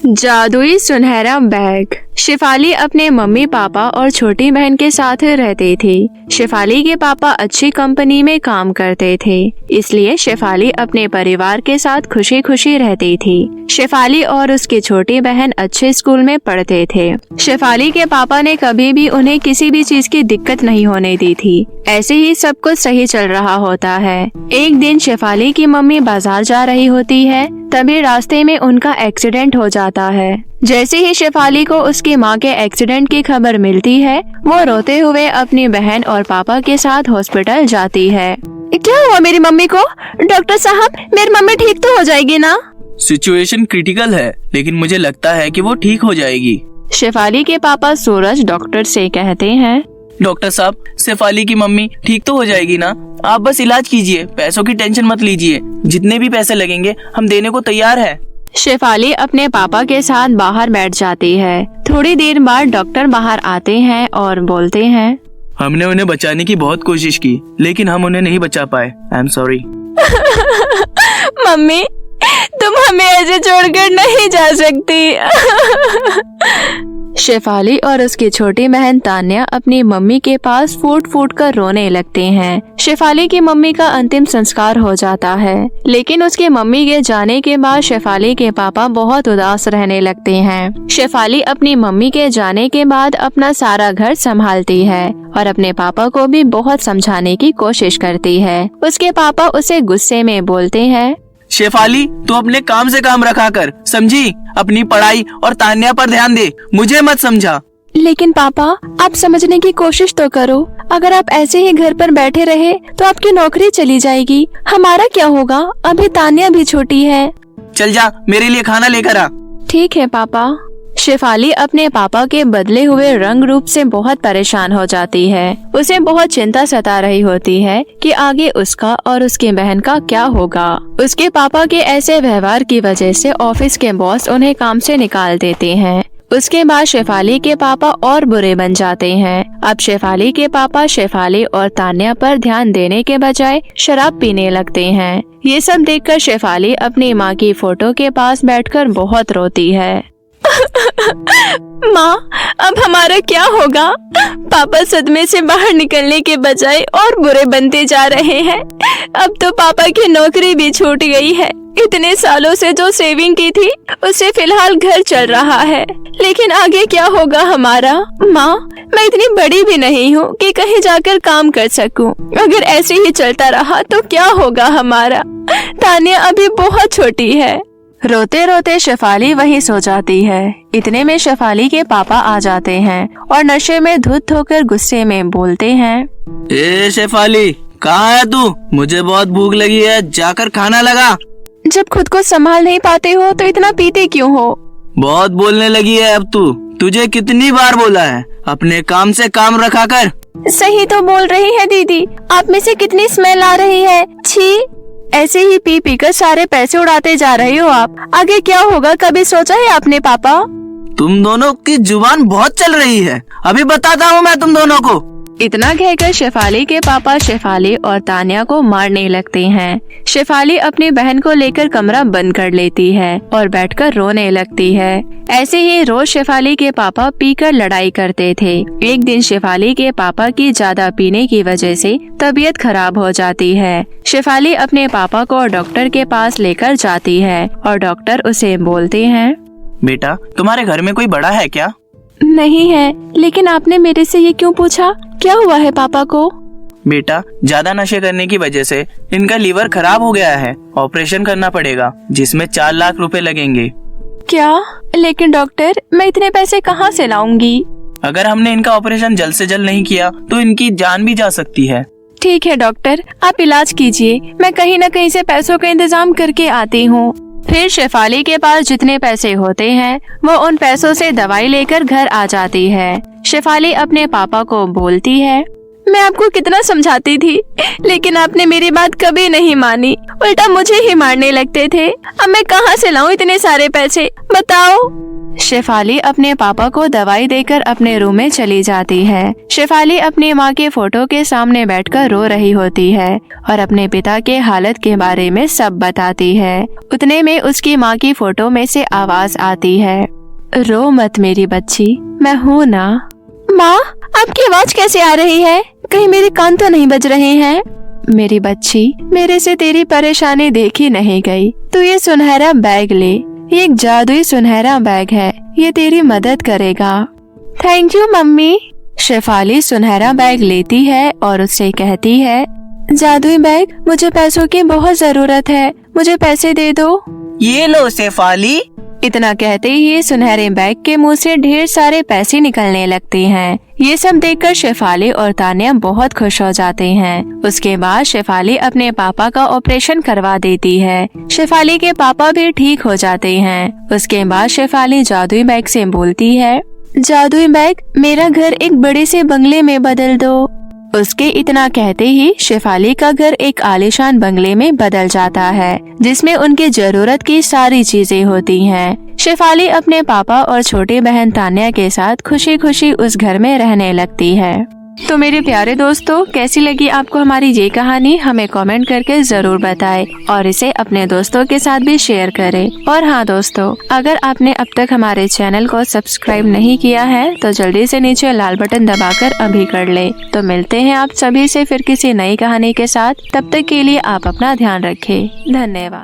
जादुई सुनहरा बैग। शेफाली अपने मम्मी पापा और छोटी बहन के साथ रहती थी। शेफाली के पापा अच्छी कंपनी में काम करते थे, इसलिए शेफाली अपने परिवार के साथ खुशी खुशी रहती थी। शेफाली और उसकी छोटी बहन अच्छे स्कूल में पढ़ते थे। शेफाली के पापा ने कभी भी उन्हें किसी भी चीज की दिक्कत नहीं होने दी थी। ऐसे ही सब कुछ सही चल रहा होता है। एक दिन शेफाली की मम्मी बाजार जा रही होती है, तभी रास्ते में उनका एक्सीडेंट हो जाता है। जैसे ही शेफाली को उसकी माँ के एक्सीडेंट की खबर मिलती है, वो रोते हुए अपनी बहन और पापा के साथ हॉस्पिटल जाती है। क्या हुआ मेरी मम्मी को? डॉक्टर साहब, मेरी मम्मी ठीक तो हो जाएगी ना? सिचुएशन क्रिटिकल है, लेकिन मुझे लगता है कि वो ठीक हो जाएगी। शेफाली के पापा सूरज डॉक्टर से कहते हैं, डॉक्टर साहब, शेफाली की मम्मी ठीक तो हो जाएगी ना? आप बस इलाज कीजिए, पैसों की टेंशन मत लीजिए। जितने भी पैसे लगेंगे हम देने को तैयार है। शेफाली अपने पापा के साथ बाहर बैठ जाती है। थोड़ी देर बाद डॉक्टर बाहर आते हैं और बोलते हैं, हमने उन्हें बचाने की बहुत कोशिश की, लेकिन हम उन्हें नहीं बचा पाए। I am sorry. मम्मी, तुम हमें ऐसे छोड़कर नहीं जा सकती। शेफाली और उसकी छोटी बहन तान्या अपनी मम्मी के पास फूट फूट कर रोने लगते हैं। शेफाली की मम्मी का अंतिम संस्कार हो जाता है, लेकिन उसकी मम्मी के जाने के बाद शेफाली के पापा बहुत उदास रहने लगते हैं। शेफाली अपनी मम्मी के जाने के बाद अपना सारा घर संभालती है और अपने पापा को भी बहुत समझाने की कोशिश करती है। उसके पापा उसे गुस्से में बोलते हैं, शेफाली, तू अपने काम से काम रखा कर, समझी? अपनी पढ़ाई और तान्या पर ध्यान दे, मुझे मत समझा। लेकिन पापा, आप समझने की कोशिश तो करो। अगर आप ऐसे ही घर पर बैठे रहे तो आपकी नौकरी चली जाएगी। हमारा क्या होगा? अभी तान्या भी छोटी है। चल जा, मेरे लिए खाना लेकर आ। ठीक है पापा। शेफाली अपने पापा के बदले हुए रंग रूप से बहुत परेशान हो जाती है। उसे बहुत चिंता सता रही होती है कि आगे उसका और उसकी बहन का क्या होगा। उसके पापा के ऐसे व्यवहार की वजह से ऑफिस के बॉस उन्हें काम से निकाल देते हैं। उसके बाद शेफाली के पापा और बुरे बन जाते हैं। अब शेफाली के पापा शेफाली और तान्या पर ध्यान देने के बजाय शराब pीने लगते हैं। ये सब देखकर शेफाली अपनी माँ की फोटो के पास बैठकर बहुत रोती है। माँ, अब हमारा क्या होगा? पापा सदमे से बाहर निकलने के बजाय और बुरे बनते जा रहे हैं। अब तो पापा की नौकरी भी छूट गई है। इतने सालों से जो सेविंग की थी, उससे फिलहाल घर चल रहा है, लेकिन आगे क्या होगा हमारा? माँ, मैं इतनी बड़ी भी नहीं हूँ कि कहीं जाकर काम कर सकूं। अगर ऐसे ही चलता रहा तो क्या होगा हमारा? तान्या अभी बहुत छोटी है। रोते रोते शेफाली वहीं सो जाती है। इतने में शेफाली के पापा आ जाते हैं और नशे में धुत होकर गुस्से में बोलते हैं, ए शेफाली, कहाँ है तू? मुझे बहुत भूख लगी है, जाकर खाना लगा। जब खुद को संभाल नहीं पाते हो तो इतना पीते क्यों हो? बहुत बोलने लगी है अब तू। तुझे कितनी बार बोला है, अपने काम से काम रखा कर। सही तो बोल रही है दीदी, आप में से कितनी स्मेल आ रही है। छी, ऐसे ही पी पी कर सारे पैसे उड़ाते जा रहे हो आप। आगे क्या होगा, कभी सोचा है आपने पापा? तुम दोनों की जुबान बहुत चल रही है, अभी बताता हूँ मैं तुम दोनों को। इतना कहकर शेफाली के पापा शेफाली और तान्या को मारने लगते हैं। शेफाली अपनी बहन को लेकर कमरा बंद कर लेती है और बैठकर रोने लगती है। ऐसे ही रोज शेफाली के पापा पीकर लड़ाई करते थे। एक दिन शेफाली के पापा की ज्यादा पीने की वजह से तबीयत खराब हो जाती है। शेफाली अपने पापा को डॉक्टर के पास लेकर जाती है और डॉक्टर उसे बोलते हैं, बेटा, तुम्हारे घर में कोई बड़ा है क्या? नहीं है, लेकिन आपने मेरे से ये क्यों पूछा? क्या हुआ है पापा को? बेटा, ज्यादा नशे करने की वजह से इनका लीवर खराब हो गया है। ऑपरेशन करना पड़ेगा, जिसमें 4 लाख रुपए लगेंगे। क्या? लेकिन डॉक्टर, मैं इतने पैसे कहाँ से लाऊंगी? अगर हमने इनका ऑपरेशन जल्द से जल्द नहीं किया तो इनकी जान भी जा सकती है। ठीक है डॉक्टर, आप इलाज कीजिए, मैं कहीं न कहीं से पैसों का इंतजाम करके आती हूँ। फिर शेफाली के पास जितने पैसे होते हैं, वो उन पैसों से दवाई लेकर घर आ जाती है। शेफाली अपने पापा को बोलती है, मैं आपको कितना समझाती थी, लेकिन आपने मेरी बात कभी नहीं मानी, उल्टा मुझे ही मारने लगते थे। अब मैं कहाँ से लाऊं इतने सारे पैसे, बताओ। शेफाली अपने पापा को दवाई देकर अपने रूम में चली जाती है। शेफाली अपनी माँ के फोटो के सामने बैठकर रो रही होती है और अपने पिता के हालत के बारे में सब बताती है। उतने में उसकी माँ की फोटो में से आवाज आती है, रो मत मेरी बच्ची, मैं हूँ ना। माँ, आपकी आवाज कैसे आ रही है? कहीं मेरे कान तो नहीं बज रहे हैं? मेरी बच्ची, मेरे से तेरी परेशानी देखी नहीं गई। तू ये सुनहरा बैग ले, ये एक जादुई सुनहरा बैग है, ये तेरी मदद करेगा। Thank you mummy. शेफाली सुनहरा बैग लेती है और उससे कहती है, जादुई बैग, मुझे पैसों की बहुत जरूरत है, मुझे पैसे दे दो। ये लो शेफाली। इतना कहते ही सुनहरे बैग के मुंह से ढेर सारे पैसे निकलने लगते हैं। ये सब देखकर शेफाली और तान्या बहुत खुश हो जाते हैं। उसके बाद शेफाली अपने पापा का ऑपरेशन करवा देती है। शेफाली के पापा भी ठीक हो जाते हैं। उसके बाद शेफाली जादुई बैग से बोलती है, जादुई बैग, मेरा घर एक बड़े से बंगले में बदल दो। उसके इतना कहते ही शेफाली का घर एक आलीशान बंगले में बदल जाता है, जिसमें उनके जरूरत की सारी चीजें होती हैं। शेफाली अपने पापा और छोटी बहन तान्या के साथ खुशी खुशी उस घर में रहने लगती है। तो मेरे प्यारे दोस्तों, कैसी लगी आपको हमारी ये कहानी? हमें कमेंट करके जरूर बताएं और इसे अपने दोस्तों के साथ भी शेयर करें। और हाँ दोस्तों, अगर आपने अब तक हमारे चैनल को सब्सक्राइब नहीं किया है तो जल्दी से नीचे लाल बटन दबाकर अभी कर ले। तो मिलते हैं आप सभी से फिर किसी नई कहानी के साथ। तब तक के लिए आप अपना ध्यान रखें। धन्यवाद।